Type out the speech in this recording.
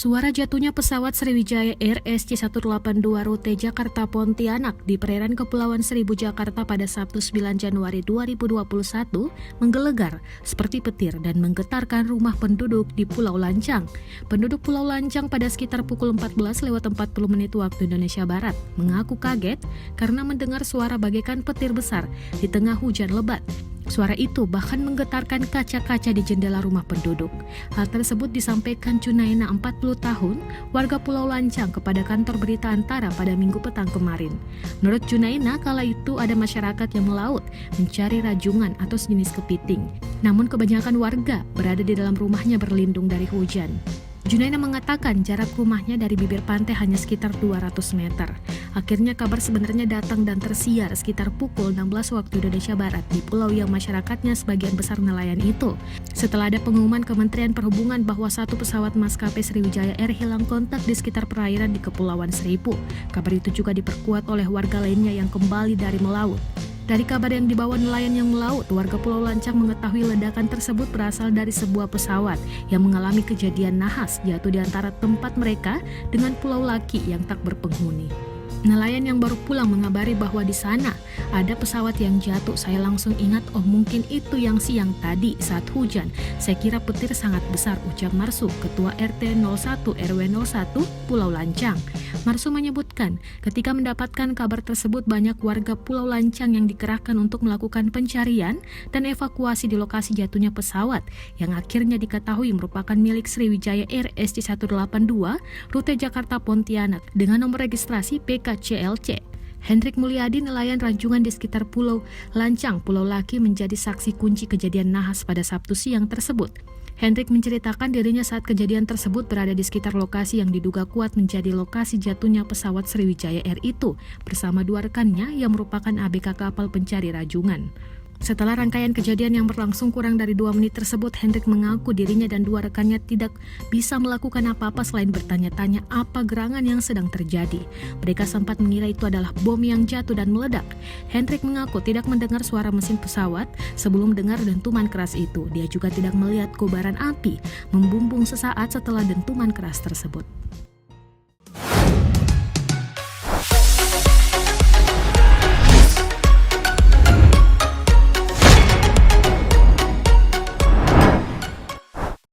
Suara jatuhnya pesawat Sriwijaya Air SC182 rute Jakarta Pontianak di perairan Kepulauan Seribu Jakarta pada Sabtu 9 Januari 2021 menggelegar seperti petir dan menggetarkan rumah penduduk di Pulau Lancang. Penduduk Pulau Lancang pada sekitar pukul 14.40 waktu Indonesia Barat mengaku kaget karena mendengar suara bagaikan petir besar di tengah hujan lebat. Suara itu bahkan menggetarkan kaca-kaca di jendela rumah penduduk. Hal tersebut disampaikan Junaina 40 tahun, warga Pulau Lancang kepada kantor berita Antara pada Minggu petang kemarin. Menurut Junaina, kala itu ada masyarakat yang melaut mencari rajungan atau sejenis kepiting. Namun kebanyakan warga berada di dalam rumahnya berlindung dari hujan. Junaina mengatakan jarak rumahnya dari bibir pantai hanya sekitar 200 meter. Akhirnya kabar sebenarnya datang dan tersiar sekitar pukul 16 waktu Indonesia Barat di pulau yang masyarakatnya sebagian besar nelayan itu. Setelah ada pengumuman Kementerian Perhubungan bahwa satu pesawat maskapai Sriwijaya Air hilang kontak di sekitar perairan di Kepulauan Seribu. Kabar itu juga diperkuat oleh warga lainnya yang kembali dari melaut. Dari kabar yang dibawa nelayan yang melaut, warga Pulau Lancang mengetahui ledakan tersebut berasal dari sebuah pesawat yang mengalami kejadian nahas jatuh di antara tempat mereka dengan pulau Laki yang tak berpenghuni. Nelayan yang baru pulang mengabari bahwa di sana ada pesawat yang jatuh. Saya langsung ingat, oh mungkin itu yang siang tadi saat hujan. Saya kira petir sangat besar, ucap Marsu, Ketua RT 01 RW 01 Pulau Lancang. Marsu menyebutkan, ketika mendapatkan kabar tersebut banyak warga Pulau Lancang yang dikerahkan untuk melakukan pencarian dan evakuasi di lokasi jatuhnya pesawat yang akhirnya diketahui merupakan milik Sriwijaya Air SC182 rute Jakarta Pontianak dengan nomor registrasi PKCLC. Hendrik Mulyadi, nelayan ranjungan di sekitar Pulau Lancang, Pulau Laki, menjadi saksi kunci kejadian nahas pada Sabtu siang tersebut. Hendrik menceritakan dirinya saat kejadian tersebut berada di sekitar lokasi yang diduga kuat menjadi lokasi jatuhnya pesawat Sriwijaya Air itu bersama dua rekannya yang merupakan ABK kapal pencari rajungan. Setelah rangkaian kejadian yang berlangsung kurang dari 2 menit tersebut, Hendrik mengaku dirinya dan dua rekannya tidak bisa melakukan apa-apa selain bertanya-tanya apa gerangan yang sedang terjadi. Mereka sempat mengira itu adalah bom yang jatuh dan meledak. Hendrik mengaku tidak mendengar suara mesin pesawat sebelum dengar dentuman keras itu. Dia juga tidak melihat kobaran api membumbung sesaat setelah dentuman keras tersebut.